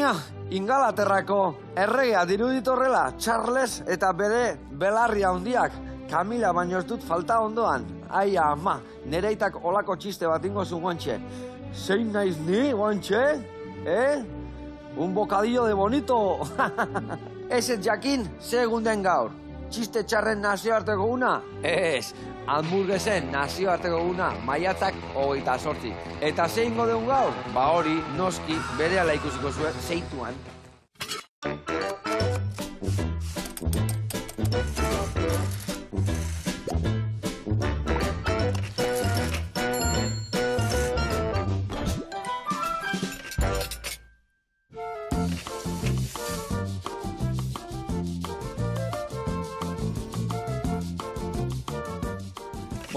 baina Ingalaterrako erregea diruditorrela Charles eta bere belarria handiak Kamila baino ez dut falta ondoan. Ai ama, nereitak olako txiste bat ingo zu guantxe. Zein naiz ni, guantxe? Un bocadillo de bonito. Ez jakin, segunden gaur. Txiste txarren nazioarteko una? Ez, hamburguesen nazioarteko una, maiatzak 28. Eta zein godeun gaur? Ba hori, noski, berehala ikusiko zuen, zeituan.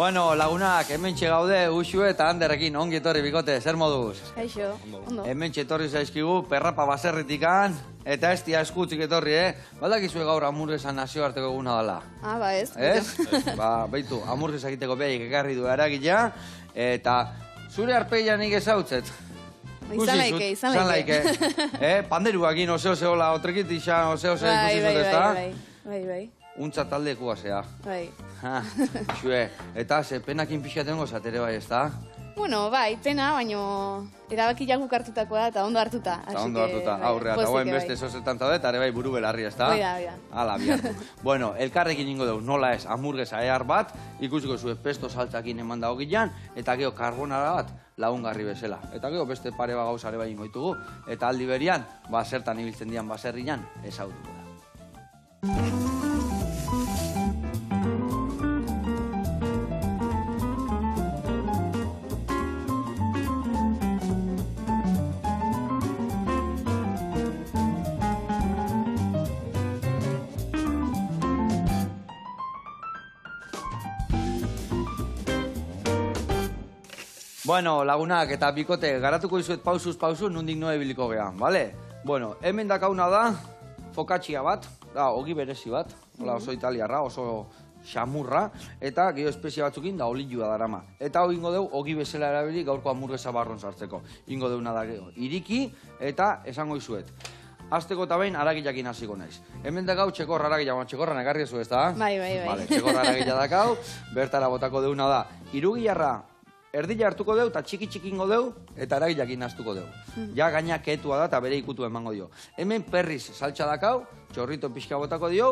Bueno, lagunak, hementxe gaude, Uxue eta Anderrekin, ongi etorri bikote, zer moduz? Kaixo, ondo. Hementxe etorri zaizkigu, perrapa baserritikan, eta ez dia eskutzik etorri, Baldakizue gaur hamburguesan nazioarteko eguna dela. Ba ez. Ez? Ba, beitu, hamburguesa egiteko behaik ekarri du eragila, eta zure arpeia nik ezautzet. Izan laike. Panderuakin, oseo-zeola, otrekit izan, oseo-zeo ikusizot ez da? Bai. Untza taldekua zea. Bai. Xue, eta ze penakin pixaten gozat ere bai ez da? Bueno, bai, pena, baino erabaki jaguk hartutakoa da eta ondo hartuta. Eta ondo hartuta, aurrea, eta guain beste zozetan zaude, eta ere bai buru belarri ez da? Oida. Hala, bihartu. Bueno, elkarrekin ingo dugu, nola ez, hamburguesa ehar bat, ikusiko zuen pesto saltzakin eman dago gilan, eta geho karbonara bat lagungarri bezala. Eta geho beste pare bat gauzare bai ingo ditugu, eta aldi berian, zertan ibiltzen dian baserrian, ezautuko da. Bueno, lagunak eta bikote, garatuko izuet pausuz pausu, nondik noe biliko gehan, bale? Bueno, hemen dakauna da, focaccia bat, da, ogi berezi bat, oso italiarra, oso xamurra, eta geho espezia batzukin da olilua darama. Eta hau ingo dugu, ogi bezala erabili gaurko hamburguesa barron sartzeko. Ingo deuna da geho, iriki eta esango izuet. Azteko eta behin aragillakin hasiko naiz. Hemen dakau txekor aragilla, txekorran ekarri ez da? Bai. Vale, txekor aragilla dakau, bertara botako deuna da, irugiarra, erdila hartuko deu, eta txiki-txikingo deu, eta aragillakin hastuko deu. Ja gaina ketua da, eta bere ikutu emango dio. Hemen perriz saltsa dakau, txorrito pixka botako dio,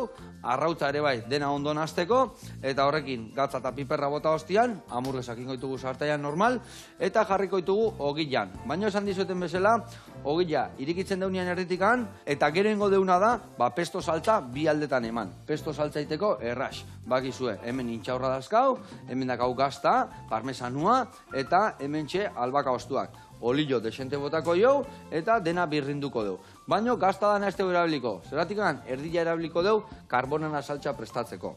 arrautza ere bai dena ondo nasteko, eta horrekin gatza eta piperra bota hostian, hamburguesak ingo ditugu sartaian normal, eta jarriko ditugu ogilan. Baina esan dizueten bezala, ogila irikitzen deunian erditikan, eta gero ingo deuna da, pesto saltza bi aldetan eman. Pesto saltza iteko erras. Bakizue, hemen intxaurra dazkau, hemen dakau gazta, parmesanua, eta hemen txe albaka ostuak. Olillo desente botako jau, eta dena birrinduko deu. Baina gazta dana ez deu erabiliko. Zeratikan, erdila erabiliko deu, karbonara saltza prestatzeko.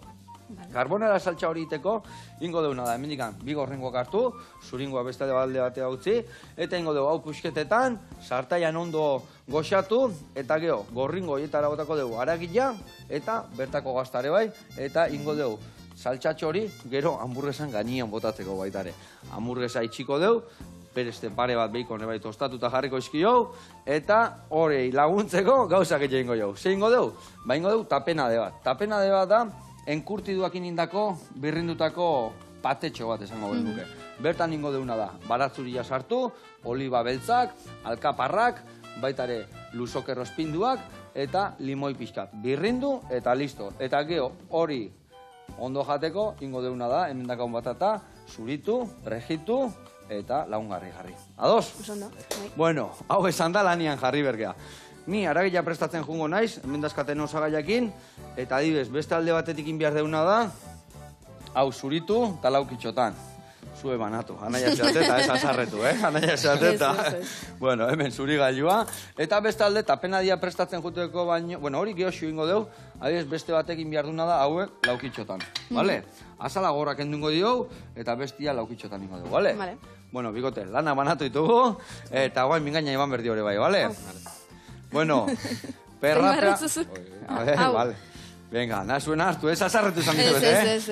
Karbonara saltza hori iteko, ingo deuna da, hemendikan, bi gorringoak hartu, zuringoa beste alde batea utzi, eta ingo deu, hau pusketetan, sartaian ondo goxatu, eta geho, gorringo horietara botako deu aragila, eta bertako gaztare bai, eta ingo deu, saltxatxo hori, gero hamburguesan gainian botatzeko baitare. Hamburguesa itxiko deu, pereste pare bat beikon ebai tostatuta jarriko izkio, eta horrei laguntzeko gauzak egin jau. Zein ingo deu? Ba ingo deu tapenade bat. Tapenade bat da, enkurtiduakin indako, birrindutako patetxo bat esango duke. Bertan ingo deuna da, baratzuria sartu, oliba beltzak, alkaparrak, baitare luzoke rospinduak, eta limoi pixkat. Birrindu eta listo. Eta geho hori ondo jateko, ingo deuna da, hemen dakaun batata, zuritu, regitu, eta lagungarri jarri. Ados? Bueno, hau esan da lanian jarri bergea. Ni aragila prestatzen jungo naiz, hemen dazkaten osagaiakin, eta adibes, beste alde batetik behar deuna da, hau zuritu eta laukitxotan. Zue banatu, anaia zeateta, ez azarretu, anaia zeateta. Bueno, hemen zuri gailua. Eta beste alde, tapenadia prestatzen juteko baino, bueno, hori gehoxu ingo deu, adibes, beste batekin behar duna da, hauek laukitxotan. Bale? Azala gorrak endungo dio, eta bestia laukitxotan ingo deu, bale? Bueno, bikote, lana banatu ditugu, eta guain mingaina iban berdi hori bai, bale? Bueno, perrapea... A ver, bale. Venga, nazuen hartu, ez azarretu izan dituet, Ez.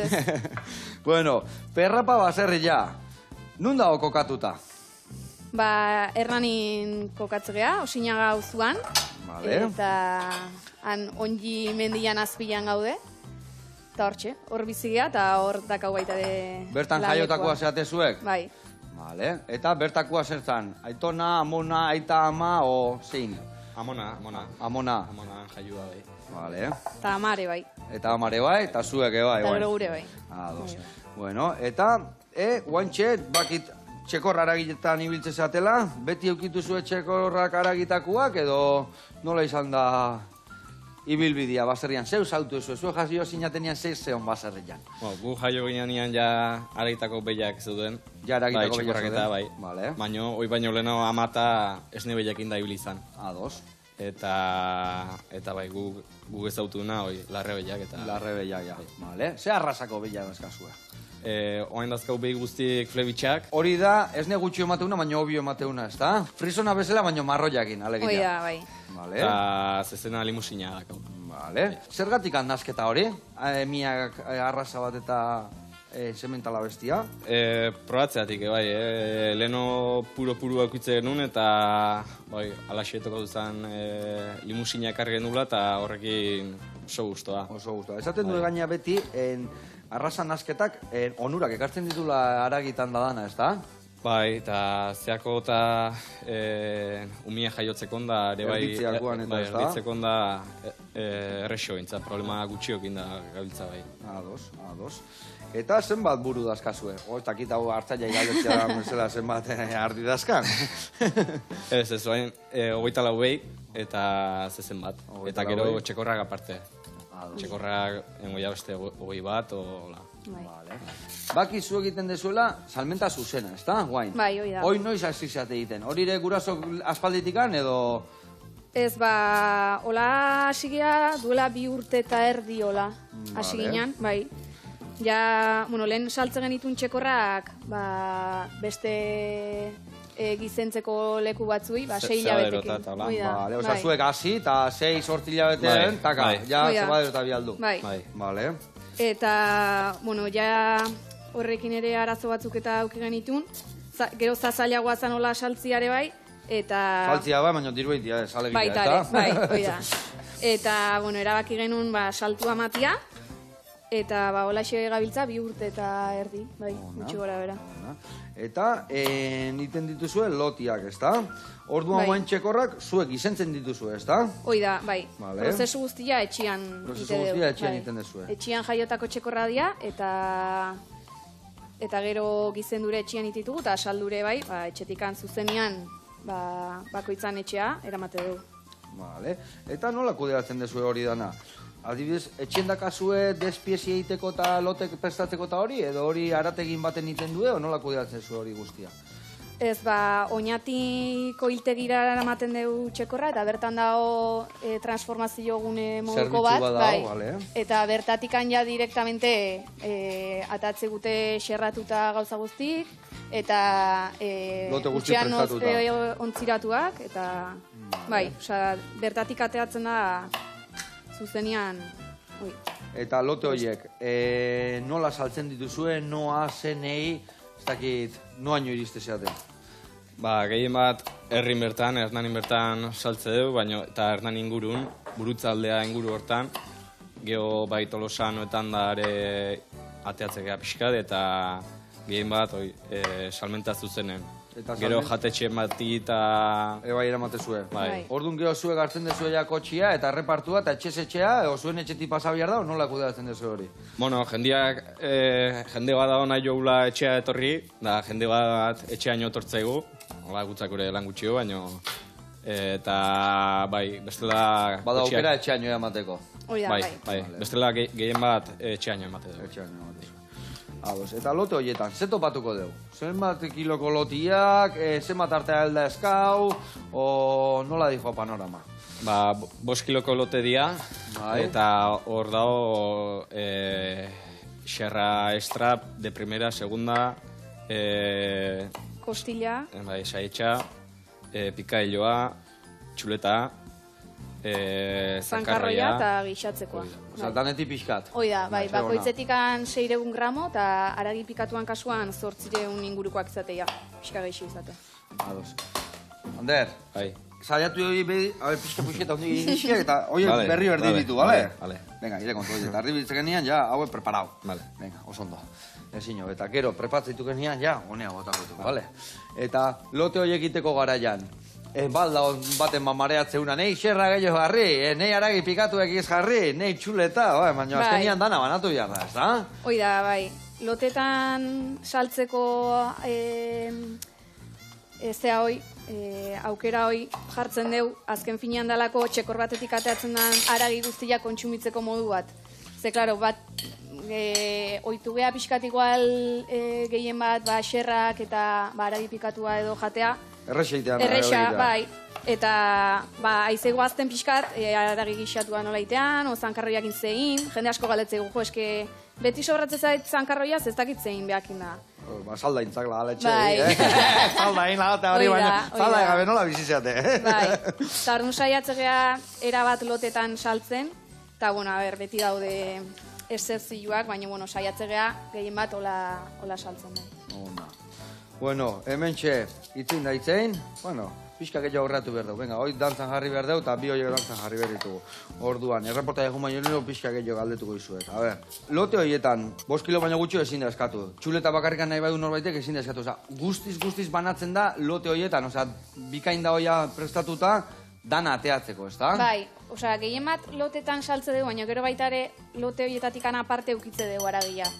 Bueno, perrapa baserri ja. Nun dago kokatuta? Hernanin kokatzea, Osinaga auzuan. Vale. Eta han ongi mendian azpilan gaude. Eta hortxe, hor bizigea eta hor dakau baita de... Bertan jaiotakoa zeate zuek? Bai. Vale. Eta bertakoa zertan? Aitona, amona, aita, ama, o zein? Amona. Amona. Amona jaiua bai. Vale. Eta amare bai. Eta amare bai, eta zuek bai. Eta gero gure bai. Ados. Bueno, eta, guantxe, bakit txekorra aragiletan ibiltze zatela, beti eukitu zuen txekorrak aragitakuak, edo nola izan da ibilbidea baserrian? Zeu zautu zuen, zuen jazio zinatenian zeon baserrian. Gu jaio ginean ja aragitako behiak zeuden. Ja aragitako behiak zeuden. zeuden. Bai. Vale. Baina, hoi baino leheno amata esne behiakin da ibili izan. Ados. Eta bai, gu ezautuna, hoi, larre behiak eta... Larre behiak, ja. Vale. Ze arrasako behiak dazkazua? Oain dazkau behi guztiek flebitxak. Hori da, ez ne gutxi emateuna, baina obio emateuna, ez da? Frisona bezala, baina marroiakin, alegia. Hoi da, bai. Vale. Eta zezena limusina dakau. Vale. Zergatik nazketa hori? Miak arrasa bat eta sementala bestia? Probatzeatik, bai, leheno puro eukitze genuen eta bai, alaxe toko duzan limusina ekarri genula eta horrekin oso guztua. Oso guztua. Esaten du gaina beti, arrasa nazketak onurak ekartzen ditula aragitan dadana, ez da? Bai, eta zeako eta umia jaiotzekon da, ere bai, Erditzeakoan eta ez da? erditzekon da errexo gintza, problema gutxiokin da gabiltza bai. Ados. Eta zenbat buru dazkazue? Ez dakit hau hartzaia galdetzea bezala zenbat ardi dazkan? Ez, oain, 24 behi eta zezen bat. Eta gero txekorrak aparte. Txekorrak engoia beste 21 bat, ola. Vale. Baki zu egiten dezuela, salmenta zuzena, ez da, guain? Bai, hoi da. Hoi noiz hasi zate egiten? Hori ere gurasok aspalditikan edo... Ez, hola hasigea duela 2 urte eta erdi hola hasi ginen, bai. Ja, lehen saltzen genitun txekorrak, beste gizentzeko leku batzui, 6 hilabetekin. Vale, oza, zuek hasi eta 6-8 hilabeteren, taka, ja, zebadero eta bialdu. Bai. Vale. Eta, ja, horrekin ere arazo batzuk eta auki genitun, gero zazailagoa zan hola saltziare bai, eta... Saltzia bai, baina diru egitea, salegia, eta? Bai, hoi da. Eta, erabaki genuen saltua matia, eta holaxe gabiltza 2 urte eta erdi, bai, gutxi gora bera. Eta niten dituzue lotiak, ez da? Orduan guain txekorrak zuek izentzen dituzue, ez da? Hoi da, bai. Prozesu guztia etxian iten duzue. Etxian jaiotako txekorra dia, eta gero gizendure etxian ititugu, eta saldure bai, etxetikan zuzenian bakoitzan etxea, eramate dugu. Vale. Eta nola kudeatzen duzue hori dana? Adibidez, etxen dakazue despiezi egiteko eta lotek prestatzeko eta hori, edo hori arategin baten iten due, o nola kudeatzen zuen hori guztia? Ez, oinatiko hiltegira eramaten dugu txekorra, eta bertan dago transformazio gune moduko bat, bai. Eta bertatikan ja direktamente atatze gute xerratuta gauza guztik, eta utxean ontziratuak, eta bai, bertatik ateatzen da zuzenian, Eta lote horiek, nola saltzen dituzue, noa, zenei, ez dakit, noaino iriste zeaten? Gehien bat, herrin bertan, Hernanin bertan saltze dugu, eta Hernan ingurun, burutzaldea inguru hortan, geho bai Tolosanoetan da ere ateatzekea pixkat, eta gehien bat, salmenta zuzenen. Gero jatetxe mati eta... Bai, eramatezue. Bai. Orduan gero zuek hartzen dezue ja kotxia eta errepartua eta etxea, o zuen etxetik pasabiar da, o nola kudeatzen dezu hori? Bueno, jende bat da nahi joula etxea etorri, da jende bat etxeaino etortzaigu, hola gutzak ere lan gutxio, baino... Eta, bai, bestela... Bada aukera etxeaino emateko. Bai, bestela gehien bat etxeaino emateko. Etxeaino emateko. Eta lote horietan, ze topatuko dugu? Zenbat kiloko lotiak, zenbat artea helda eskau, o nola dijo panorama? 5 kiloko lote dia, eta hor dago xerra estrap de primera, segunda, kostilla, saetxa, pikailloa, txuleta, Zankarroia eta gixatzekoa. Osa, danetik pixkat. Hoi da, bai, bakoitzetikan 600 gramo eta haragi pikatuan kasuan 800 ingurukoak izatea, pixka geixi izate. Ados. Ander, Bai. saiatu hori pixka puxeta hondi iniziak eta hori Vale, berri berdi vale, ditu, bale? vale. Venga, ire kontu, eta arri biltzen genian, ja, haue preparau. Vale. Venga, oso ondo. Ezin eta gero, prepatzeitu genian, ja, honea botako ditu, bale? Eta lote horiek egiteko garaian, balda baten mareatzeuna, nei xerra gehiago jarri, nei haragi pikatu egiz jarri, nei txuleta, baina azkenian dana banatu behar da, ez da? Hoi da, bai, lotetan saltzeko zea hoi, aukera hoi jartzen deu, azken finean dalako txekor batetik ateatzen den haragi guztiak kontsumitzeko modu bat. Ze, klaro, bat, oitu geha pixkat igual gehien bat, xerrak eta haragi pikatua edo jatea. Erresa, bai. Eta, aizego azten pixkat, haragi gixatua nola itean, o zankarroiak intzein, jende asko galetzegu, jo, eske, beti sobratzen zait zankarroiaz ez dakitzein behakin da. Salda intzak lagaletxe, Bai. Salda lagate hori, baina salda gabe nola bizizeate. Bai, eta orduan saiatzea erabat lotetan saltzen, eta, bueno, beti daude excepzioak, baina, bueno, saiatzea gehien bat hola saltzen da. Bueno, hemen txe, itzin da itzein, bueno, pixka gehiago aurratu behar dugu. Venga, hoi dantzan jarri behar dugu eta bi horiek dantzan jarri behar ditugu. Orduan, erreporta egun baino nero pixka gehiago galdetuko izuet. A ber, lote horietan, 5 kilo baino gutxo ezin da eskatu. Txuleta bakarrikan nahi badu norbaitek ezin da eskatu. Osa, guztiz banatzen da lote horietan, osa, bikain da hoia prestatuta, dana ateatzeko, ez da? Bai, osea, gehien bat lotetan saltze dugu, baina gero baita ere lote horietatik aparte eukitze dugu aragia.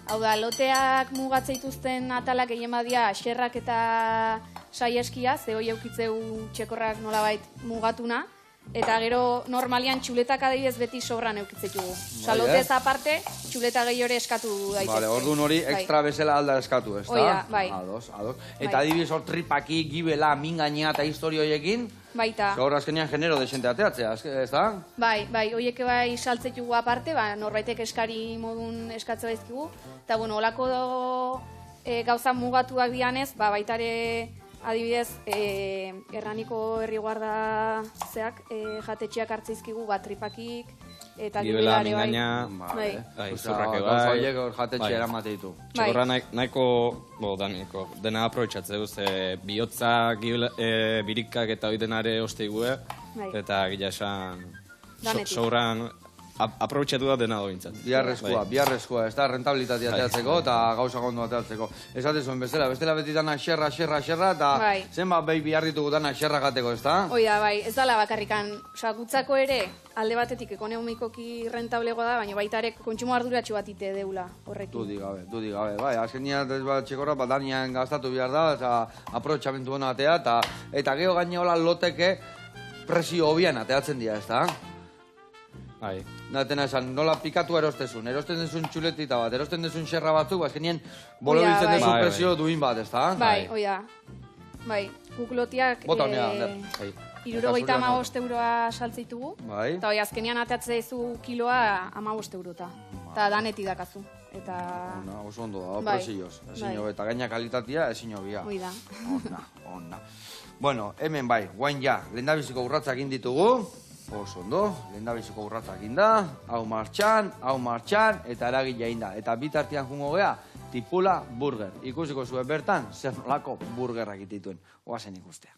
Hau da, loteak mugatzeituzten atalak gehien badia xerrak eta saieskia, ze hoi eukitzeu txekorrak nolabait mugatuna, eta gero normalian txuletak adibidez beti sobran eukitzetugu. Osa, lotez aparte, txuleta gehi hori eskatu daitezke. Vale, orduan hori ekstra bezala alda eskatu, ez da? Oia, bai. Ados. Eta adibidez hor tripaki, gibela, mingaina eta historio horiekin, baita. hor azkenean genero desente ateatzea, ez da? Bai, hoiek bai saltzetugu aparte, norbaitek eskari modun eskatze baizkigu, eta bueno, holako gauza mugatuak dianez, baitare adibidez, Erraniko herri guarda zeak jatetxeak hartzeizkigu, tripakik, eta Gibela, gibelare bai. mingaina, Bai. zurrake Gauza bai. horiek jatetxe eramate ditu. Txekorra nahiko dena aprobetxatze duz, bihotza, birikak eta hori denare osteigue, Bai. eta gila esan Danetik. sobran aprobetxatu da dena dointzat. Biharrezkoa, ez da, rentabilitatea ateatzeko eta gauza gondo ateatzeko. Esate zuen bestela beti dana xerra, eta Bai. zenbat behi bihar ditugu dana xerra gateko, ez da? Hoi da, bai, ez dala bakarrikan, gutzako ere, alde batetik ekonomikoki rentablegoa da, baina baita ere kontsumo arduratxo bat ite deula horrekin. Dudi gabe, bai, azkenian txekorra, danian gaztatu behar da, eta aprobetxamentu hona atea, eta geho gaineola loteke presio hobian ateatzen dira, ez da? Bai. Natena esan, nola pikatu erosten dezun txuletita bat, erosten dezun xerra batzuk, azkenien bolo biltzen bai. dezun presio duin bat, ez da? Bai, hoi da. Bai, guk lotiak Bota honea, Ander. 75 euroa saltzeitugu, Bai. eta hoi azkenean ateatzea izu kiloa 15 eurota. Eta danetik dakazu. Eta... Oso ondo da, Bai. presioz. Bai. Eta gaina kalitatea, ezin hobia. Hoi da. Ona. Bueno, hemen bai, guain ja, lehendabiziko urratzak inditugu. Oso ondo, lehendabiziko urratzak inda, hau martxan, eta eragila inda. Eta bitartian jungo gea, tipula burger. Ikusiko zuen bertan, zer nolako burgerrak itituen. Oazen ikustea.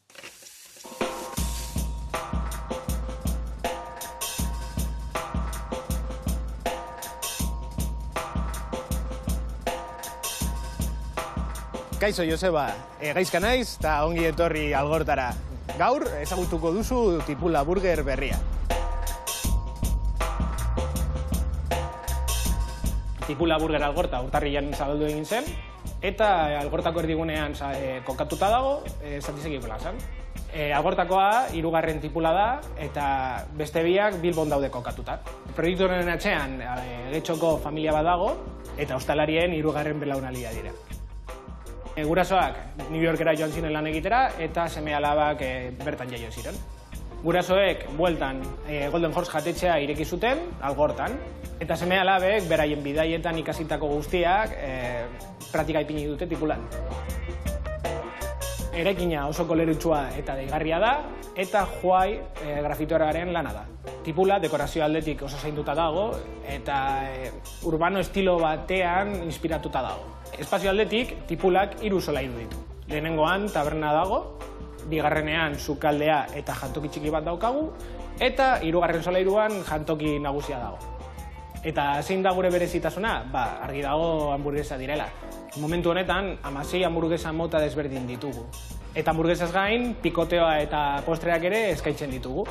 Kaixo, Joseba, gaizka naiz eta ongi etorri Algortara. Gaur ezagutuko duzu tipula burger berria. Tipula burger Algorta urtarrilan zabaldu egin zen, eta Algortako erdigunean kokatuta dago, Zatizegi plazan. Algortakoa 3. tipula da, eta beste biak Bilbon daude kokatuta. Proiektuaren atzean Getxoko familia bat dago, eta ostalarien 3. belaunalia dira. Gurasoak New Yorkera joan ziren lan egitera eta seme-alabak bertan jaio ziren. Gurasoek bueltan Golden Horse jatetxea ireki zuten, Algortan, eta seme-alabek beraien bidaietan ikasitako guztiak praktika ipini dute tipulan. Eraikina oso kolerutsua eta deigarria da, eta Juai grafitorearen lana da. Tipula dekorazio aldetik oso zainduta dago, eta urbano estilo batean inspiratuta dago. Espazio aldetik, tipulak 3 solairu ditu. Lehenengoan taberna dago, bigarrenean sukaldea eta jantoki txiki bat daukagu, eta 3. solairuan jantoki nagusia dago. Eta zein da gure berezitasuna? Argi dago hamburguesa direla. Momentu honetan, 16 hamburguesa mota desberdin ditugu. Eta hamburguesaz gain, pikoteoa eta postreak ere eskaintzen ditugu.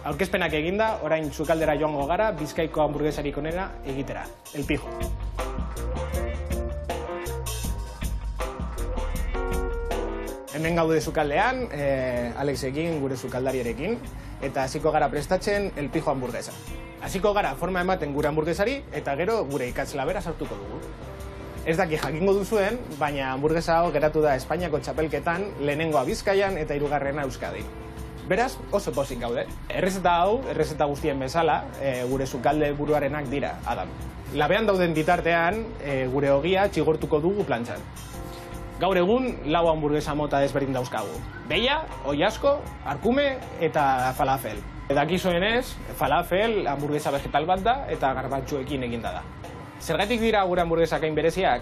Aurkezpenak eginda, orain sukaldera joango gara, Bizkaiko hamburguesarik onena egitera, El Pijo. Hemen gaude sukaldean, Alexekin, gure sukaldariarekin, eta hasiko gara prestatzen El Pijo hamburguesa. Hasiko gara forma ematen gure hamburguesari, eta gero gure ikatzlabera sartuko dugu. Ez daki jakingo duzuen, baina hamburguesa hau geratu da Espainiako txapelketan, lehenengoa Bizkaian eta 3. Euskadi. Beraz, oso pozik gaude. Errezeta hau, errezeta guztien bezala, gure sukalde buruarenak dira, Adam. Labean dauden bitartean, gure ogia txigortuko dugu plantxan. Gaur egun, 4 hamburguesa mota desberdin dauzkagu. Beia, oiasko, arkume eta falafel. Dakizuenez, falafel hamburguesa vegetal bat da eta garbatxuekin eginda da. Zergatik dira gure hamburguesak hain bereziak?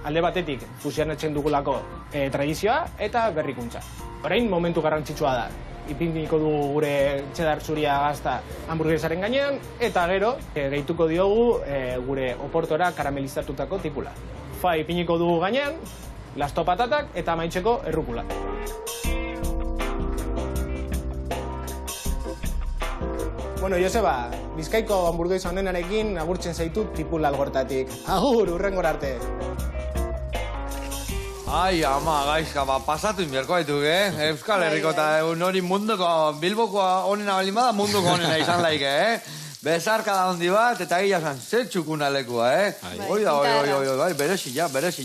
Alde batetik fusionatzen dugulako tradizioa eta berrikuntza. Orain momentu garrantzitsua da. Ipiniko dugu gure txedar zuria gazta hamburguesaren gainean, eta gero gehituko diogu gure oportora karamelizatutako tipula. Ipiniko dugu gainean, lasto patatak eta amaitzeko errukula. Bueno, Joseba, Bizkaiko hamburguesa honenarekin agurtzen zaitut tipula algortatik. Agur, hurrengora arte. Ai, ama, gaizka, pasatu inbierko haituk, Euskal Herriko eta hori munduko, Bilbokoa honena balimada munduko honena izan laike, Bezarka da hondi bat, eta gila zan, zer txukuna lekua, Hoi da, berezi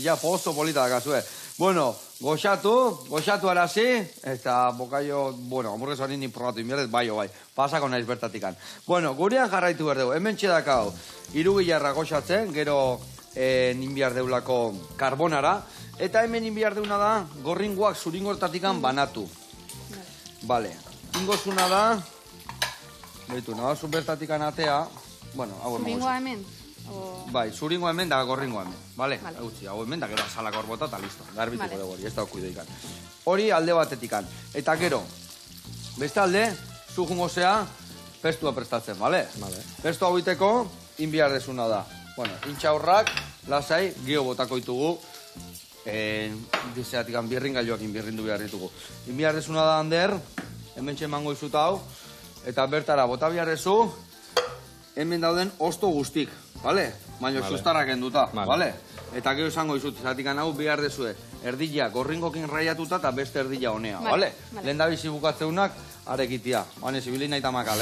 ja, posto polita dakazue. Bueno, goxatu arazi, eta bokaio, hamburguesa hori probatu inbierdet, bai, pasako naiz bertatikan. Bueno, gurean jarraitu berdeu, hemen txedakau, 3 gilarra goxatzen, gero ninbiar deulako karbonara, eta hemen inbiar deuna da, gorringoak zuringortatikan banatu. Bale, ingozuna da, behitu, nabazu bertatikan atea, hau Zuringoa hemen? Bai, zuringoa hemen da gorringoa hemen, bale? Hau hemen da gero salak horbota eta listo, garbituko dugu hori, ez da okuido ikan. Hori alde batetikan, eta gero, beste alde, zujungo zea, pestua prestatzen, bale? Pestua hau iteko, inbiar desuna da. Intxaurrak, lasai, gio botako ditugu, dizeatikan birringailoakin birrindu behar ditugu. Inbiar desuna da, Ander, hemen txemango izuta hau, eta bertara bota behar dezu, hemen dauden osto guztik, bale? Baina sustarrak enduta, bale? Eta gero izango izut, zatikan hau behar dezue, erdila gorringokin raiatuta eta beste erdila honea, bale? Lehen da bizi bukatzeunak, arekitia. Bane, zibili nahi tamakal,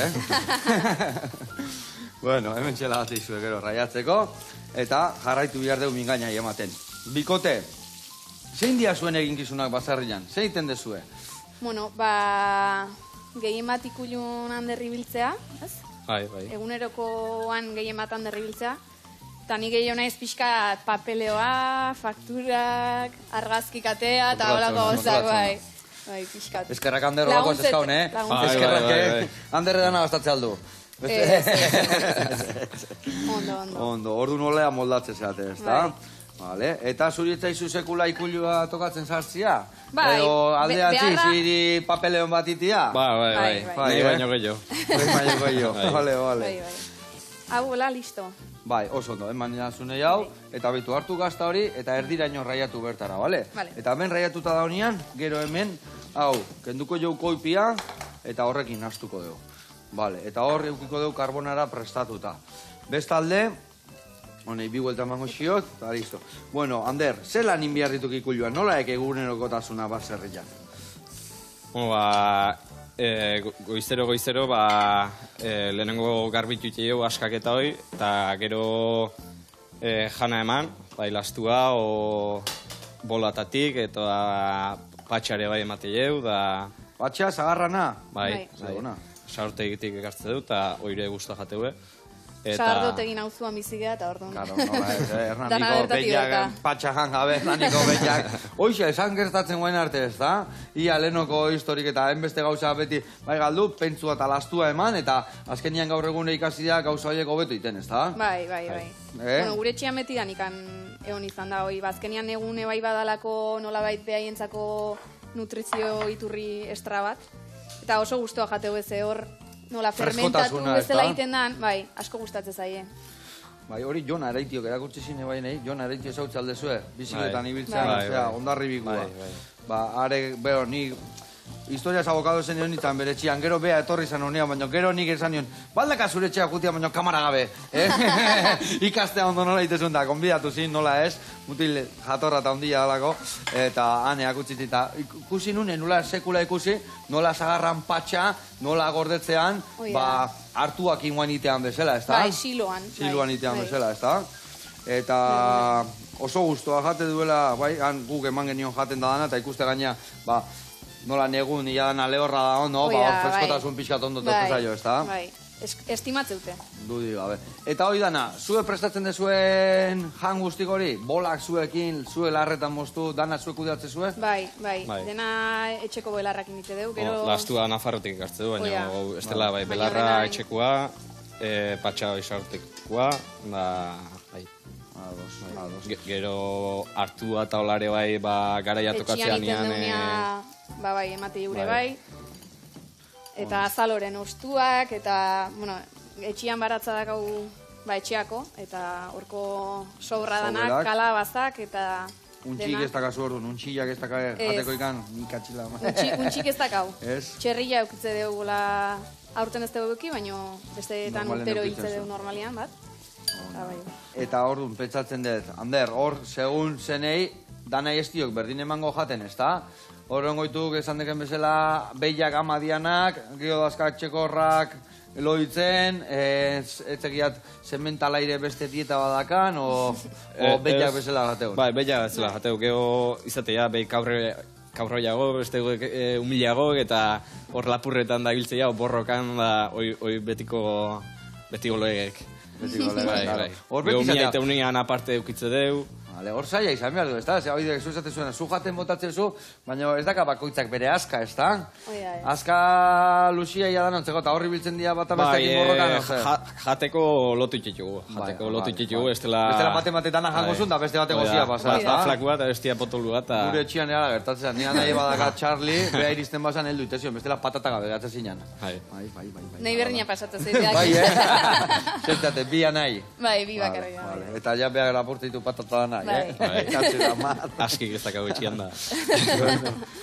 Bueno, hemen txela bat izue gero raiatzeko, eta jarraitu behar dugu mingainai ematen. Bikote, zein dia zuen eginkizunak bazarrian? Zein iten dezue? Gehien bat ikulun handerri biltzea, ez? Bai. Egunerokoan gehien bat handerri biltzea. Eta ni gehiago naiz pixka papeleoa, fakturak, argazkik atea, eta holako gauzak, bai, pixkat. Eskerrak Ander olako ez ezkaun, Eskerrak, Ander edana bastatze aldu. Ondo, ordu nolea moldatze zeate, ez da? Vale. Eta zuri ez zaizu sekula ikulua tokatzen sartzia? Bai. Edo alde atzi ziri papeleon bat itia? Bai. Nahi baino gehiago. Vale. Hau, hola, listo. Bai, oso ondo, eman zunei hau, eta bitu hartu gazta hori, eta erdiraino raiatu bertara, bale? Eta hemen raiatuta da honian, gero hemen, hau, kenduko jau koipia, eta horrekin hastuko dugu. Bale, eta hor eukiko dugu karbonara prestatuta. Bestalde, honei, bi huelta emango xiot, eta listo. Bueno, Ander, zelan inbiarrituk ikulua, nola eke egunerokotasuna baserriak? Goizero, lehenengo garbitu itxeo askaketa hoi, eta gero jana eman, bai lastua, o bolatatik, eta patxare bai emateu, da... Patxa, zagarrana? Bai. Saurte egitik ekartze du, eta oire guztua jateue. Sagardot egin hau zuan bizigea eta orduan. Claro, nola ez, Dana Hernaniko bertatik behiak, dauka. patxajan gabe, Hernaniko behiak. Hoxe, esan gertatzen guen arte ez da? Ia lehenoko historik eta enbeste gauza beti, bai galdu, pentsua eta lastua eman, eta azkenian gaur egune ikasideak gauza horiek hobeto iten, ez da? Bai. Bueno, gure etxean beti danikan egon izan da, hoi, bazkenian egune bai badalako nolabait behaientzako nutrizio iturri estra bat. Eta oso gustoa jateu eze hor, nola fermentatu Freskotasuna, bezala ezta? egiten dan, bai, asko gustatzen zaie. Bai, hori Jon Araitiok erakutsi zine bai nahi, Jon Araitio zautza aldezue, bizikletan ibiltzean, Bai, osea, bai. ondarri bikua. Bai. Ba, are, bero, ni historiaz abokado zen nion nintzen bere txian, gero bea etorri zen honean, baina gero nik esan nion, baldaka zure txea jutia, baina kamara gabe, ikastea ondo nola itezun da, konbidatu zin, nola ez, mutil jatorra eta ondia dalako, eta haneak utzit, eta ikusi nunen, nola sekula ikusi, nola sagarran patxa, nola gordetzean, Oia. ba, hartuak inguan itean bezala, ez da? Bai, siloan. Siluan itean bai. bezala, ez da? Eta oso gustoa jate duela, bai, han guk eman genion jaten da dana, eta ikuste gaina, ba, nola negun ia dana lehorra da ondo, Oia, ba, freskotasun pixkat ondo tortu zaio, ez da? Bai, estimatzeute. Dudi gabe. Eta hoi dana, zue prestatzen dezuen jan guztik hori? Bolak zuekin, zue larretan moztu, dana zuek kudeatze zue? Bai, Bai. dena etxeko belarrakin ite deu, gero... Lastua Nafarrotik ikartze du, baina Oia. estela bai, Baina belarra dena- etxekoa, patxa izartekoa, da, bai. Ados. Gero hartua eta olare bai, ba, garaia tokatzean Etxian ian, iten deunia, ba bai, emate jure bai. bai. Eta azaloren ostuak, eta, bueno, etxian baratza dakau, ba, etxeako, eta horko sobra danak, Soberak. kalabazak, eta Untxik ez dakazu orduan, untxillak ez daka jateko ikan, nik atxila. Untxik ez dakau. Ez? Txerrilla eukitze dugu aurten ez dugu eki, baina besteetan Normalen urtero eukitzen hiltze zu. dugu normalian, bat. Eta bai. Eta orduan, pentsatzen dut, Ander, hor, segun zenei, danai estiok berdin emango jaten, ez da? Horren goituk esan deken bezala, behiak amadianak, gero dazkak txekorrak, loitzen, etzekiat zementalaire beste dieta badakan, o behiak bezala jateun. Bai, behiak bezala jateu, geho izatea, behi kaurroiago, beste humilago, eta hor lapurretan da biltzea, borrokan, da, oi betiko loegek. Betiko lehen, Bai, claro. bai. Hor Geho beti mila zatea, eta unian aparte eukitze deu. vale, hor zaila izan behar du, ez da? Zer, hori zu esaten zuen, zu jaten botatzen zu, baina ez daka bakoitzak bere aska, ez da? Oia, ez. Aska lusia ia da nontzeko, eta horri biltzen dira bata bestekin borrokan, no zer? Jateko lotu itxitugu. Jateko lotu itxitugu, estela... Bestela mate dana jango zuen, da beste bate gozia pasa, ez Da da? flakua eta bestia potolua, eta... Gure etxian era gertatzen, nina nahi badaka Charlie, beha iristen bazan heldu itezion, bestela patata gabe gatzen zinan. Bai. Bai. Nahi berdina pasatzen zeideak. Bai, Zentate, bia nahi. Bai, bi Vale, bakarrik. vale. Eta ja behar lapurte ditu patata da nahi, Bai. Bai. Katzera mat. Askik ez dakau etxian da.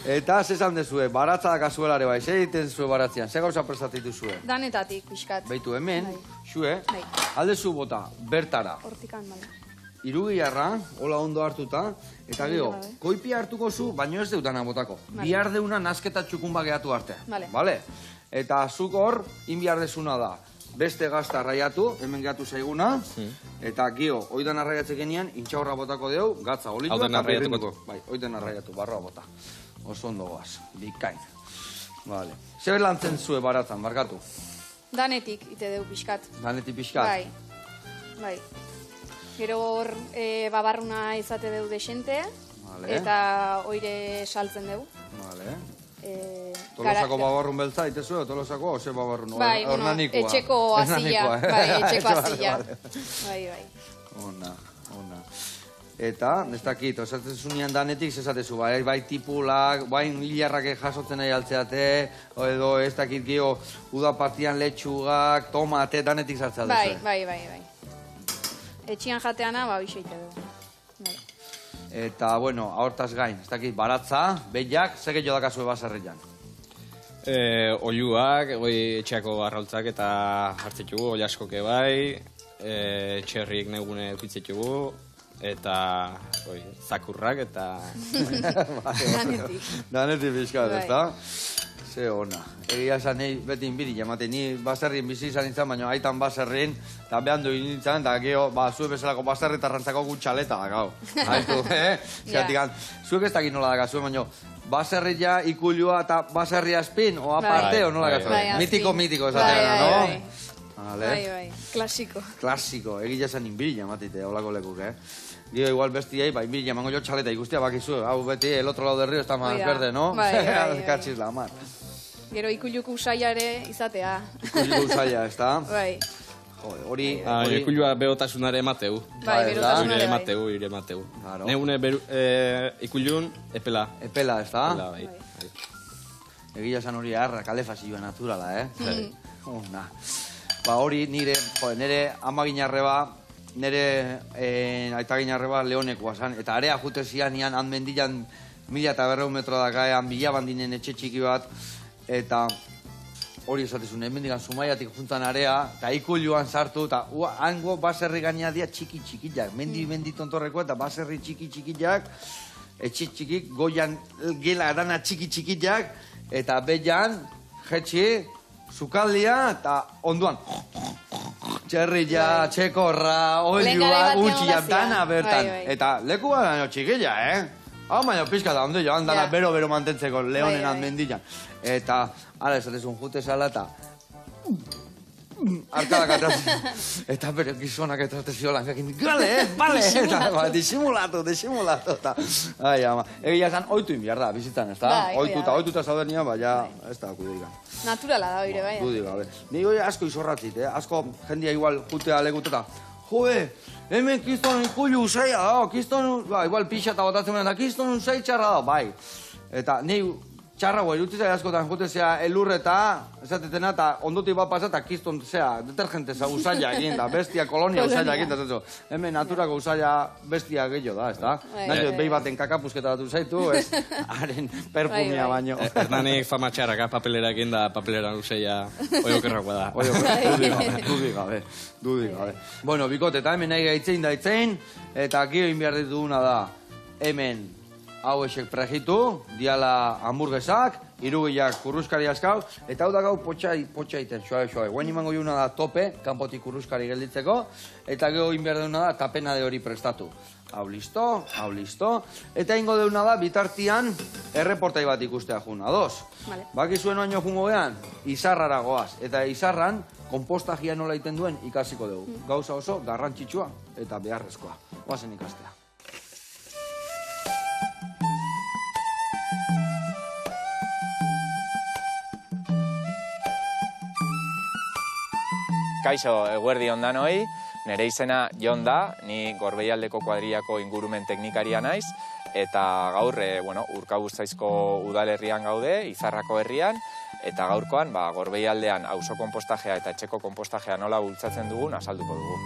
Eta zesan dezue, baratza dakazuelare bai, zer egiten zue baratzean, zer gauza prestatitu zue? Danetatik, pixkat. Beitu hemen, Bai. xue, Bai. aldezu bota, bertara, Hortikan, bale. irugiarra, hola ondo hartuta, eta gero, gabe. koipia hartuko zu, baino ez deutana botako. Vale. Bihar deuna nasketa txukun bageatu arte. Vale. Vale? Eta zuk hor, inbiar dezuna da, beste gazta arraiatu, hemen gehatu zaiguna, eta gio, oidan arraiatzek genian, intxaurra botako deu, gatza olitua Hau den eta arraiatuko. birrinduko. Bai, oidan arraiatu, barroa bota. Oso ondo goaz, bikain. Vale. Zer lantzen zue baratzan, barkatu? Danetik, ite deu pixkat. Danetik pixkat? Bai, bai. Gero hor, babarruna izate deu desente, Vale. eta oire saltzen deu. Vale. Gara- Tolosako babarrun beltza, itezu, Tolosako, ose babarrun? Bai, bueno, Hernanikoa. etxeko azila. Hernanikoa, Bai, etxeko Vale, azila. vale. Bai, bai. Ona. Eta, ez dakit, osatzen zunean danetik, zezatezu, bai tipulak, bai hilarrak jasotzen nahi altzeate, edo ez dakit geho, uda partian letxugak, tomate, danetik sartzea dezu. Bai. Etxian jateana, ba, bixeite dugu. Bai. Eta, bueno, ahortaz gain, ez dakit, baratza, behiak, zeke jo dakazue baserrian. Oiuak, goi etxeako arraultzak eta hartzetugu, oi askoke bai, txerriek negune eukitzetugu, eta zakurrak eta... Danetik. Danetik bizkat, Bai. ez da? Ze ona. Egia esan nahi beti inbiri, jamate, ni baserrin bizi izan nintzen, baina aitan baserrin, eta behan du nintzen, eta geho, zue bezalako baserri eta rantzako gutxaleta da, gau. Haitu, Zeratik, zuek ez dakit nola dakazue, baina baserria ikulua eta baserria espin, o aparte, Bai. o nola Bai, dakazue? bai, Mitiko, azpin. esatea, no? Bai. Bai, klasiko. Klasiko, egila zen inbirila matite, holako lekuk, Gio igual bestiei, inbirila emango jo txaleta ikustia bakizu, hau beti el otro lado del río está más verde, no? Bai. Katxiz la mar. Gero ikuluko usaia ere izatea. Ikuluko usaia, ez da? Bai. Hori... Ikulua berotasunare emateu. Bai, berotasunare Ire emateu. Claro. Neune ikulun epela. Epela, ez da? Epela, bai. Egila zen hori harra, kalefazioa naturala, Ba hori nire amaginarreba, nire aitaginarreba leonekoa zan, eta area jute zian nian handmendilan 1200 metro dakaean bilabandinen etxe txiki bat, eta hori esatezun, hemendikan Zumaiatik juntan area, eta ikuluan sartu, eta hango baserri gainea dia txiki-txikiak, mendi-tontorrekoa, eta baserri txiki-txikiak, etxe txikik, goian gela arana txiki-txikiak, eta behan, jetxi, sukaldia, eta onduan, txerrilla, txekorra, olioa, utxia, dana bertan. Eta lekua baino txikilla, Hau baino pixka da, ondo joan dana bero-bero mantentzeko leonen hanmendilan. Eta, ara esatezun, jute zala eta... Arkadak atratzen. Eta bere gizonak etrateziolan, gale, bale! Eta disimulatu. Ai, ama. Egia zan, oitu inbiar da, bizitzan, ez da? Oituta zaudenia, baina, ez da, kudiga. Naturala da, oire, bai. Kudiga, be. Ni hori asko izorratzit, asko jendia igual jutea leguteta. Jode, hemen kiston ikulu usaia da, kiston, igual pixa eta botatzen da, kiston usai txarra da, bai. Eta, nahi, txarra guai, utzitzai askotan jute zea elurreta, esatetena, eta ondotik bat pasa, eta kiston zea, detergente za usaia egin da, bestia kolonia usaia egin da, zetzo. Hemen naturako usaia bestia gehiago da, ez da? Nahi, behi baten kakapuzketa batu zaitu, ez, haren perfumia baino. Hernanik fama txarraka papelera egin da, papelera usaia oiokerrakoa da. Dudik gabe. Bueno, bikote, eta hemen nahi gaitzein da itzein, eta gio inbiar dituguna da, hemen, hau esek pregitu, diala hamburguesak, irugiak kurruskari askau, eta hau da gau potxaiten, xoa. Guen imango juna da tope, kanpotik kurruskari gelditzeko, eta gero inbiar deuna da tapena de hori prestatu. Hau listo, eta ingo deuna da bitartian erreportai bat ikustea juna, ados. Baki zuen oaino jungo gehan, izarrara goaz, eta izarran kompostagia nola iten duen ikasiko dugu. Gauza oso garrantzitsua eta beharrezkoa. Oazen ikastea. Kaixo, eguerdi ondan hoi, nire izena Jon da, ni Gorbeialdeko kuadrillako ingurumen teknikaria naiz, eta gaur, Urkabustaisko udalerrian gaude, Izarrako herrian, eta gaurkoan, Gorbeialdean auzo konpostajea eta etxeko konpostajea nola bultzatzen dugun azalduko dugu.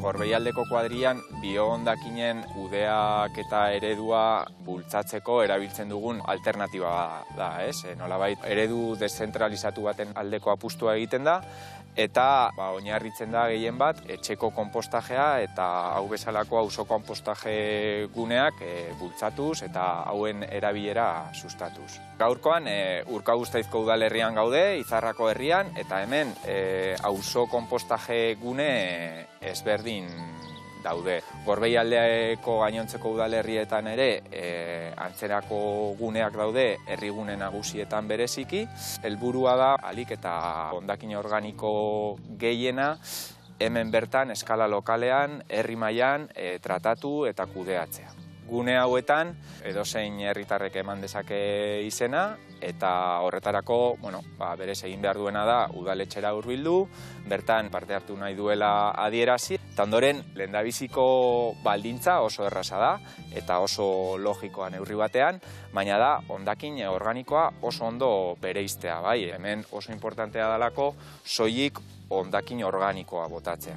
Gorbeialdeko kuadrillan biohondakinen kudeak eta eredua bultzatzeko erabiltzen dugun alternatiba da, nolabait eredu deszentralizatu baten aldeko apustua egiten da, eta oinarritzen da gehien bat etxeko konpostajea eta hau bezalako auzo konpostaje guneak bultzatuz eta hauen erabilera sustatuz. Gaurkoan Urkabustaisko udalerrian gaude, Izarrako herrian, eta hemen auzo konpostaje gune ezberdin daude. Gorbeialdeko gainontzeko udalerrietan ere antzerako guneak daude herrigune nagusietan bereziki. Helburua da ahalik eta hondakin organiko gehiena hemen bertan eskala lokalean, herri mailan tratatu eta kudeatzea. Gune hauetan edozein herritarrek eman dezake izena eta horretarako, berez egin behar duena da udaletxera hurbildu, bertan parte hartu nahi duela adierazi, eta ondoren lehendabiziko baldintza oso erraza da eta oso logikoa neurri batean, baina da hondakin organikoa oso ondo bereiztea, bai, hemen oso importantea dalako soilik hondakin organikoa botatzea.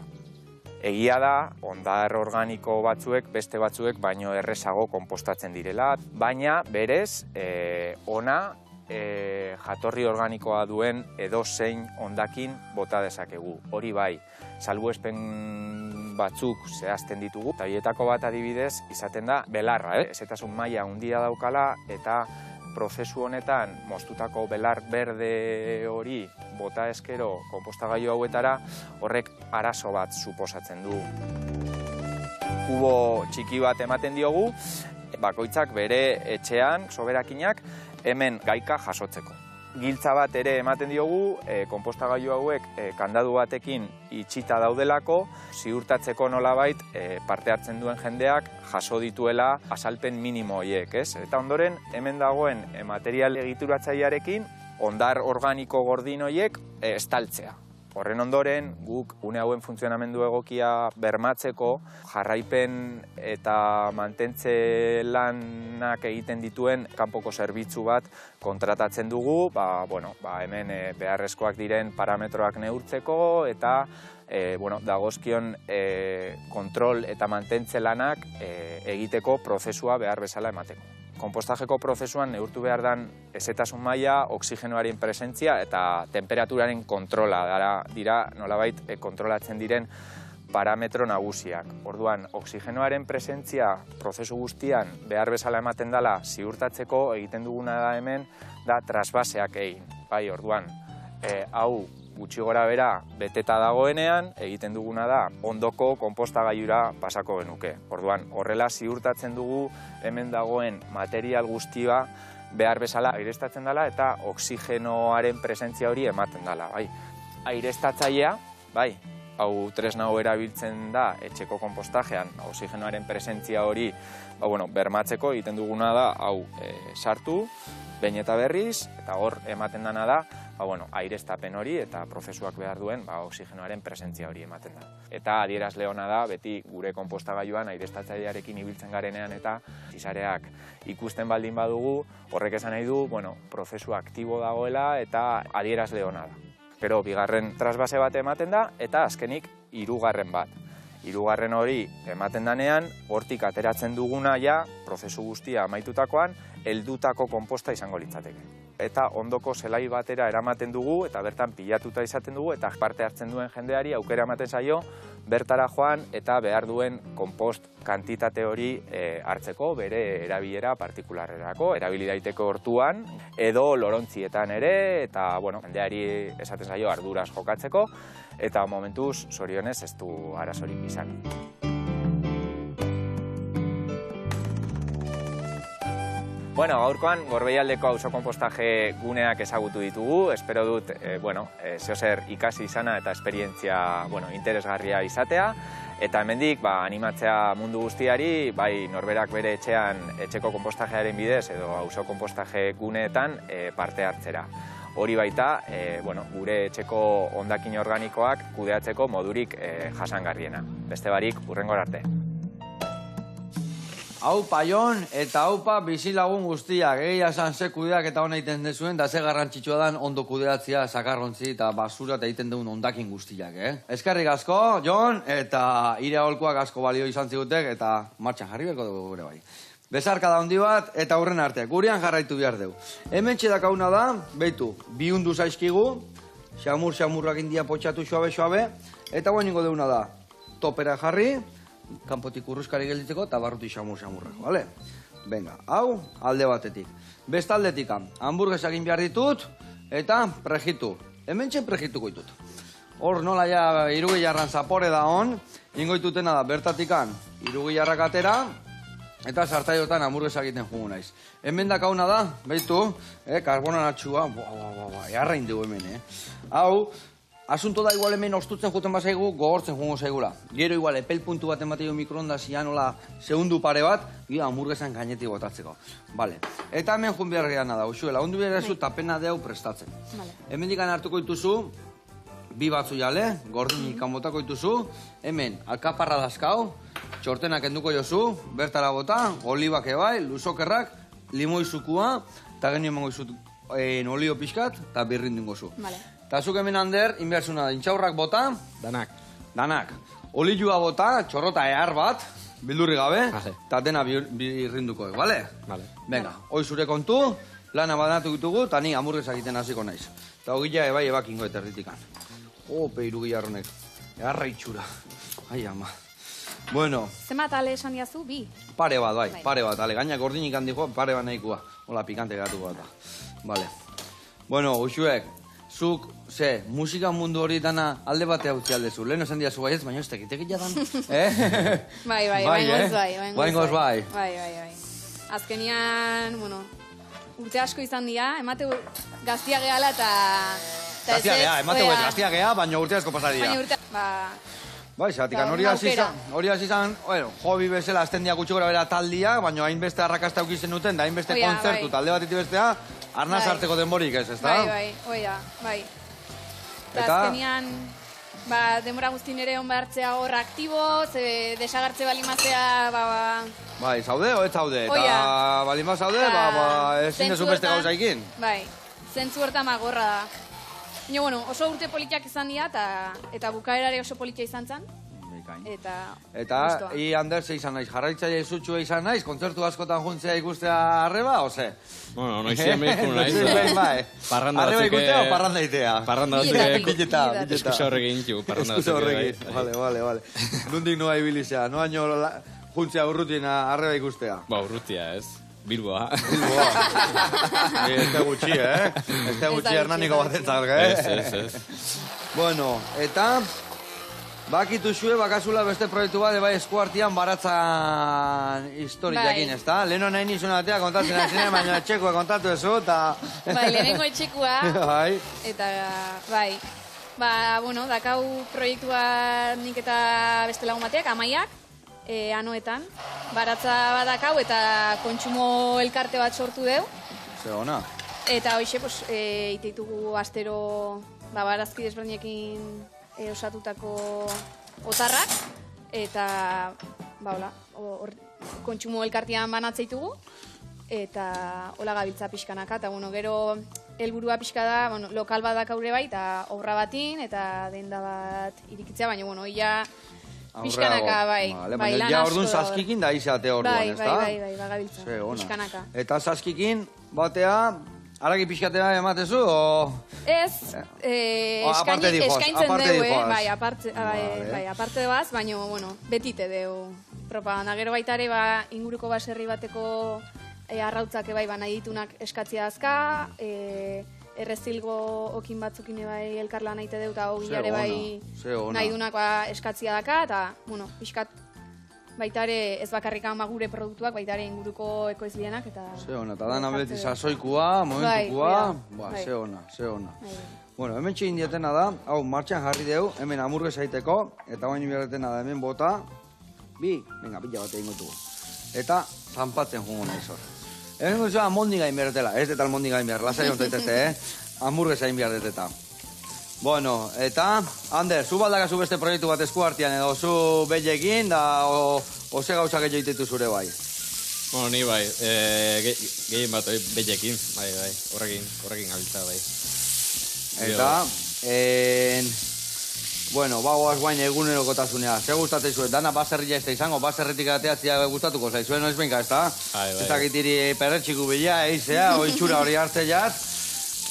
Egia da, hondar organiko batzuek, beste batzuek, baino errezago konpostatzen direla, baina berez, ona jatorri organikoa duen edozein hondakin bota dezakegu. Hori bai, salbuespen batzuk zehazten ditugu, eta hietako bat adibidez izaten da belarra, ezetasun maila handia daukala eta prozesu honetan moztutako belar berde hori bota eskero konpostagailu hauetara horrek arazo bat suposatzen du. Kubo txiki bat ematen diogu bakoitzak bere etxean, soberakinak, hemen gaika jasotzeko. Giltza bat ere ematen diogu, konpostagailu hauek kandadu batekin itxita daudelako, ziurtatzeko nolabait parte hartzen duen jendeak jaso dituela azalpen minimo horiek, ez? Eta ondoren, hemen dagoen material egituratzailearekin, ondar organiko gordin horiek estaltzea. Horren ondoren, guk une hauen funtzionamendu egokia bermatzeko, jarraipen eta mantentze lanak egiten dituen kanpoko zerbitzu bat kontratatzen dugu, hemen beharrezkoak diren parametroak neurtzeko eta dagozkion kontrol eta mantentze lanak egiteko prozesua behar bezala emateko. Konpostajeko prozesuan neurtu behar dan ezetasun maila, oxigenoaren presentzia eta temperaturaren kontrola dira nolabait kontrolatzen diren parametro nagusiak. Orduan, oxigenoaren presentzia prozesu guztian behar bezala ematen dela ziurtatzeko egiten duguna da hemen da trasbaseak egin. Bai, orduan, hau gutxi gora bera beteta dagoenean, egiten duguna da ondoko konpostagailura pasako genuke. Orduan, horrela ziurtatzen dugu hemen dagoen material guztia behar bezala aireztatzen dela eta oxigenoaren presentzia hori ematen dela. Bai. Aireztatzailea, bai, hau tresna hau erabiltzen da etxeko konpostajean, oxigenoaren presentzia hori bermatzeko egiten duguna da hau sartu, behin eta berriz, eta hor ematen dana da aireztapen hori eta prozesuak behar duen oxigenoaren presentzia hori ematen da. Eta adierazle ona da, beti gure konpostagailuan aireztatzailearekin ibiltzen garenean eta zizareak ikusten baldin badugu, horrek esan nahi du, prozesu aktibo dagoela eta adierazle ona da. Gero, bigarren trasbase bat ematen da eta azkenik hirugarren bat. Hirugarren hori ematen danean, hortik ateratzen duguna ja, prozesu guztia amaitutakoan, heldutako konposta izango litzateke. Eta ondoko zelai batera eramaten dugu eta bertan pilatuta izaten dugu eta parte hartzen duen jendeari aukera ematen zaio bertara joan eta behar duen konpost kantitate hori hartzeko bere erabilera partikularrerako, erabili daiteko hortuan edo lorontzietan ere eta jendeari esaten zaio arduraz jokatzeko eta momentuz zorionez ez du arazorik izan. Gaurkoan Gorbeialdeko auzo konpostaje guneak ezagutu ditugu, espero dut, zeozer ikasi izana eta esperientzia, interesgarria izatea, eta hemendik, animatzea mundu guztiari, bai norberak bere etxean etxeko konpostajearen bidez edo auzo konpostaje guneetan parte hartzera. Hori baita, gure etxeko hondakin organikoak kudeatzeko modurik jasangarriena. Beste barik, hurrengora arte. Haupa Jon eta haupa bizilagun guztiak, egia esan ze kudeak eta hona egiten dezuen, da ze garrantzitsua dan ondo kudeatzea, sakarrontzi eta basura eta egiten duen ondakin guztiak, Eskerrik asko, Jon, eta ire aholkuak asko balio izan zigutek, eta martxan jarri berko dugu gure bai. Bezarka da handi bat, eta hurren arte, gurean jarraitu behar dugu. Hemen txedakauna da, behitu, bihundu zaizkigu, xamurrak india potxatu xoabe, eta guen ningo deuna da, topera jarri, kanpotik urruskari gelditzeko eta barruti xamurrako, bale? Venga, hau alde batetik. Beste aldetik, hamburguesak egin behar ditut eta prejitu. Hemen txen prejituko ditut. Hor nola ja irugilarran zapore da hon, ingoitutena da bertatikan irugilarrak atera eta sartaiotan hamburguesak egiten jugu naiz. Hemen dakauna da, behitu, karbonatxua, jarra indugu hemen, Hau, asunto da igual hemen ostutzen juten bazaigu, gogortzen jungo zaigula. Gero igual epel puntu bat ematen mikroondas nola segundu pare bat, hamburguesan gainetik botatzeko. Vale. Eta hemen jun behar gehiana da, usuela, ondu behar zu tapena de hau prestatzen. Hemen dikan hartuko dituzu, bi batzu jale, gordinik botako dituzu, hemen alkaparra dazkau, txortenak enduko jozu, bertara bota, olibak ebai, luzokerrak, limoizukua, eta genio emango izut olio pixkat, eta birrindingo zu. Eta zuk hemen hander, inbertsuna da, intxaurrak bota, danak. Olioa bota, txorrota ehar bat, bildurri gabe, eta dena birrinduko, bale? Venga, hoi zure kontu, lana badanatu ditugu, eta ni hamburguesak egiten hasiko naiz. Eta hogila ebai ebakingo eta erditikan. Ope, irugilarronek, eharra itxura. Ai, ama. Bueno. Zemat ale esan diazu, bi? Pare bat, bai, pare bat, ale, gainak gordinik handikoa, pare bat nahikoa. Hola, pikante gatuko bat da. Vale. Bueno, uxuek, zuk, musika mundu hori dana alde batea utzi aldezu. Lehen esan diazu baietz, baina ez tekitek jadan. Bai, baingoz bai. Baingoz bai. Bai. azkenian, bueno, urte asko izan dira, emate gaztia gehala eta... Gaztia geha, emateu ez gaztia geha, baina urte asko pasadia. Baina urte, Bai, zatik, Ba, hori hasi aukera. izan, bueno, hobi bezala azten dia gutxi gora bera taldia, baina hainbeste arrakasta aukizen duten, da hainbeste Oia, kontzertu bai. talde bat iti bestea, arnaz Bai. harteko denborik ez, ezta? Bai, oia, bai. Eta Eta- azkenian, denbora guztin ere hon behartzea hor aktibo, ze desagartze balimazea, Bai, zaude, ez zaude, eta Oia. balima zaude, ezin dezu zentzu beste hortan- gauzaikin. Bai, zentzu hortan magorra da. Baina, bueno, oso urte politiak izan dira, eta bukaerare oso politia izan zen, eta... Eta, gustoa. Anders izan naiz, jarraitzaile zutxua izan naiz, kontzertu askotan juntzea ikustea arreba, ose? Bueno, noizien behikun naiz. Bai. Parranda Arreba batzuk, ikustea o parranda itea? Parranda Biletatik. batzuk. Bileta. Eskusa horrekin intu, parranda Eskusa batzuk. horrekin, vale. Nundik noa ibilizea, noa juntzea urrutina arreba ikustea. Ba, urrutia ez. Bilboa. Este gutxi, Este gutxi Hernaniko batetzak, Ez. Bueno, eta... Bakitu zue, bakazula beste proiektu bat, bai eskuartian baratzan historiakin, Bai. ezta? Leheno nahi nizun atea kontatzen azine, baina etxekoa kontatu ezu, eta... Bai, lehenengo etxekua, Bai. eta, bai. Bueno, dakau proiektua nik eta beste lagun bateak, Amaiak, anoetan. Baratza badakau eta kontsumo elkarte bat sortu deu. Ze ona. Eta hoxe, pues, iteitugu astero, barazki desberdinekin osatutako otarrak, eta, hola, kontsumo elkartean banatzeitugu, eta hola gabiltza pixkanaka, eta, bueno, gero helburua pixka da, bueno, lokal bat dakaure bai, eta obra batin, eta denda bat irikitzea, baina, bueno, ia pixkanaka, bai, Vale, lan ja asko orduan dago. saskikin da izate orduan, Bai, ezta? bai, gabiltza, Ze ona. pixkanaka. Eta saskikin batea, aragi pixkatea ematezu, o... Ez, aparte dijoaz, eskaintzen aparte deu, dijoaz. bai, aparte doaz, baina, bueno, betite deu propaganda. Gero baita ere, inguruko baserri bateko arrautzak bai, nahi ditunak eskatzia azka, errezilgo okin batzukin bai elkarla naite deu, eta hogi Ze ere ona, bai ze ona. nahi dunak eskatzia daka, eta, bueno, pixkat baita ere ez bakarrik gure produktuak, baita ere inguruko ekoizlienak, eta... Ze ona, eta dana jartze beti deu. sasoikua, momentukua, Bai, ze ona. Bai. Bueno, hemen txegin dietena da, hau, martxan jarri deu, hemen hamburguesa egiteko, eta baino biarretena da, hemen bota, venga, pila bat egin gotu. Eta, zanpatzen jungo nahi zor. Hemen guztua, almondiga inbiarretela, ez eta almondiga inbiar, lasai ontaitete, hamburguesa inbiarreteta. Bueno, eta, Ander, zu baldakazu beste proiektu bat eskuartian, edo zu bellekin, da, ose gauzak egitetu zure bai. Bueno, ni bai, gehien bat bellekin, bai, horrekin gabiltza, bai. Eta, bueno, bagoaz guain egunerokotasunea. Ze gustatzen zuen, dana baserria ez da izango, baserritik ateatzia gustatuko zaizuen, noiz benka, ez da? Bai. Ez dakitiri perretxiku bila, eizea, oitxura hori hartze jaz.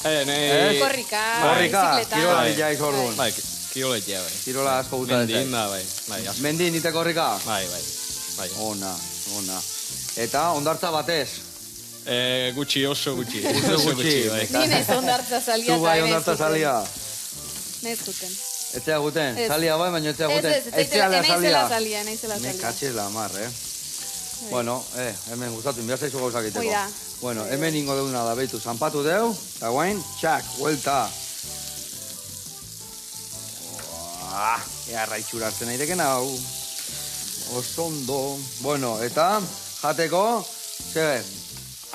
Korrika, bizikleta. Kirola bila izordun. Bai, kiroletia, bai. Kirola asko gustatzen Mendin zaiz. da, bai. Asko. Mendin nite korrika? Bai. Ona. Eta, ondartza batez. Gutxi, oso gutxi. Oso gutxi, bai. Ni naiz ondartza salia. Zu bai ondartza salia. Naiz juten. Etzea guten, Ez. salia bai, baina etzea guten. Ez, naizela salia. Me katxela mar, Bueno, hemen gustatu, inbiar zaizu gauzak egiteko. Hoi da. Bueno, hemen ingo deuna da, beitu, zanpatu deu, eta guain, txak, huelta. Ea raitxura hartzen nahi hau. Osondo. Bueno, eta, jateko, zer,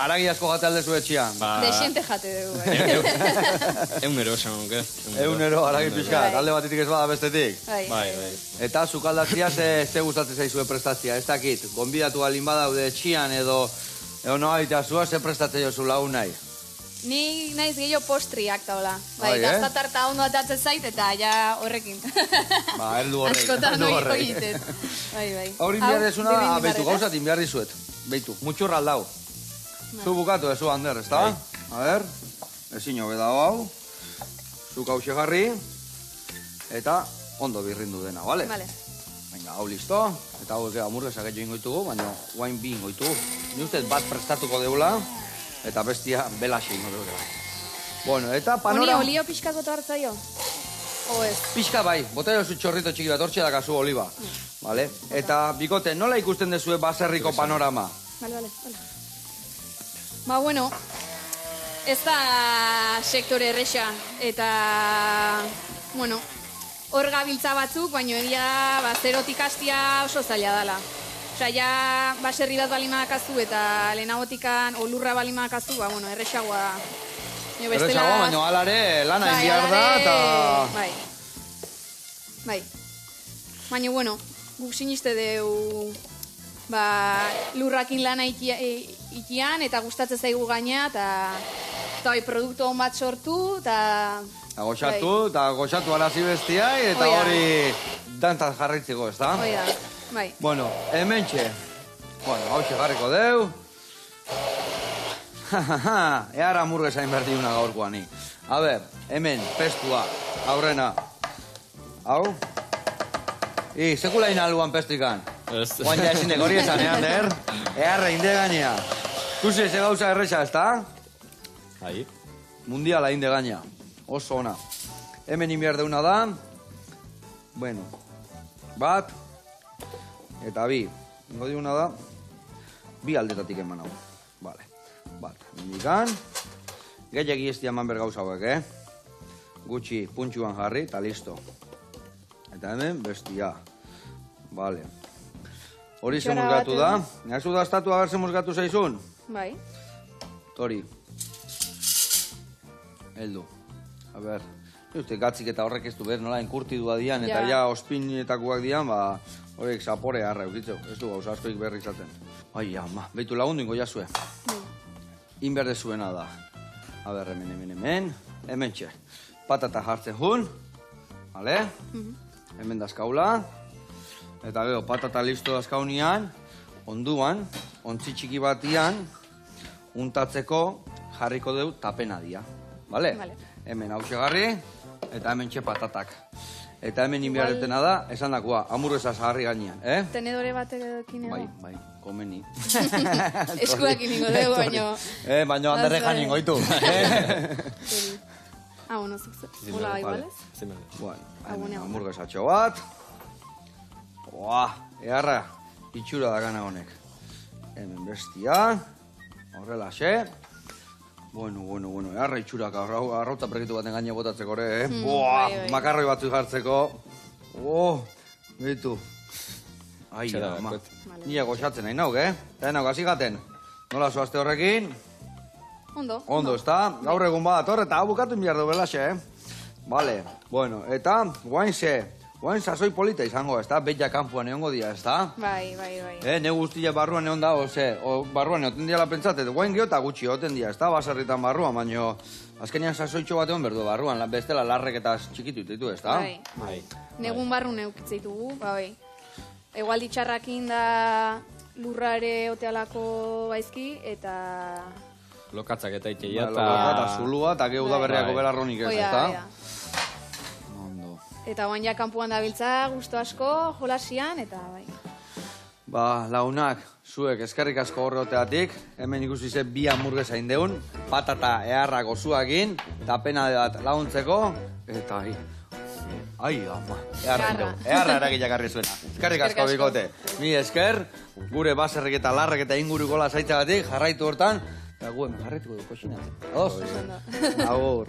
aragi asko jate aldezu etxian. Desiente jate dugu, bai. Eunero, esan nuke. Eunero, aragi pixka, Bai. alde batetik ez bada bestetik. Bai. Eta sukaldatzia ze gustatzen zaizue prestatzia, ez dakit, gonbidatu alin badaude etxian edo noa itazua, ze prestatzen jozu lagun nahi. Ni naiz gehiago postriak taola. Bai, Bai, gazta tarta ondo atatzen zait eta ja horrekin. Erdu horrek. Askotan hori egiten. Bai. Hori inbiar dezuna, beitu, gauzat inbiar dizuet. Beitu, mutxurra aldau. Zu bukatu ezu, Ander, ez da? A ber, ezin hobe dago hau. Zuk hause jarri. Eta ondo birrindu dena, bale? Vale. Venga, hau listo. Eta hau ege hamurguesak egin goitugu, baina guain bi ingoitugu. Ni ustez bat prestatuko deula, eta bestia belaxe ingo dugu. Bueno, eta panorama... Honi olio pixkako hartzaio? O ez? Pixka bai, bota jozu txorrito txiki bat, hortxe dakazu oliba. Vale? Eta, bikote, nola ikusten dezue baserriko panorama? Vale. Ba, bueno, ez da sektore erresa, eta, bueno, hor gabiltza batzuk, baina egia da, zerotik hastia oso zaila dela. Osea, ja, baserri bat balimadakazu eta lehenagotikan olurra balimadakazu, ba, bueno, erresagoa da. Erresagoa, baina alare lana indiar da, eta... Bai. Baina, bueno, guk siniste deu, ba, lurrakin lana ikian, eta gustatzen zaigu gaina, eta bai, produktu hon bat sortu, eta... Goxatu, eta goxatu arazi bestiai, eta hori dantzat jarraitzeko, ez da? Hoi da, bai. Bueno, hementxe. Bueno, hauxe jarriko deu. Eara hamburguesa inberti una gaurkoa ni. A ber, hemen, pestua, aurrena. Hau? Sekula inaluan pestikan. Guan ja ezinek hori esan, Earra inde gainea. Kusi, ze gauza erresa, ez da? Ahi. Mundiala inde gainea. Oso ona. Hemen inbiar deuna da. Bueno. Bat. Eta bi. Ingo diuna da. Bi aldetatik eman hau. Vale. Bat. Indikan. Gehiagi ez diaman bergauz hauek, Gutxi puntxuan jarri, eta listo. Eta hemen, bestia. Vale. Hori ze muzgatu da. Nahezu da estatu agar ze muzgatu zaizun? Bai. Tori. Heldu. A ber, uste gatzik eta horrek ez du ber, nola, enkurtidua dian, eta ja ospinetakoak dian, ba, horiek zapore harra eukitzeu, ez du gauza askoik berri izaten. Ai, ama, behitu lagundu ingo jasue. Inberde zuena da. A ber, hemen txe. Patata jartzen jun, bale? Hemen dazkaula. Eta gero, patata listo dazkaunian, onduan, ontzi txiki batian, untatzeko jarriko deu tapenadia, bale? Hemen hau segarri, eta hemen txe patatak. Eta hemen inbiarretena da, esan dakoa, hamburguesa zaharri gainean, Tenedore batekin edo? Bai, komeni. Eskuak iningo dugu, baino... Baino handerrejan ingoitu. Bueno, hola, igualez? Bueno, hamburguesa txo bat. Earra, itxura da gana honek. Hemen bestia, horrela xe. Bueno, earra itxurak arrauta pregitu baten gaine botatzeko ere, makarroi batzu jartzeko. Behitu. Ai, ama. Nila goxatzen nahi nauk, Eta nauk, hasi gaten. Nola zoazte horrekin? Ondo. Ondo, ez da? Gaur egun bat, horre, eta hau bukatu inbiar du belaxe, Vale, bueno, eta guain sasoi polita izango, ez da? Betia kanpuan egongo dia, ez da? Bai. Ne guztia barruan egon da, barruan egoten diala pentsatet, guain geota gutxi egoten dia, ez da? Baserritan barruan, baino azkenean sasoitxo bat egon berdu barruan, bestela larrek eta txikitu ditu, ez da? Bai. Negun barru neukitzitugu, bai. Egualdi txarrakin da lurrare otealako baizki, eta... Lokatzak eta iteia eta... Eta zulua, eta gehu da berriako belarronik ez, ez da? Eta guan ja kanpuan dabiltza, gusto asko, jolasian, eta bai. Ba, launak, zuek eskerrik asko horreoteatik, hemen ikusi ze bi hamburguesa indeun, patata eharra gozuakin, eta pena bat laguntzeko, eta ama, eharra indeu, eharra eragileak arri zuena. Eskerrik asko bikote. Mi esker, gure baserrik eta larrek eta inguruko lasaitzegatik, jarraitu hortan, eta guen jarraituko du koxinatzen. Ados? Agur.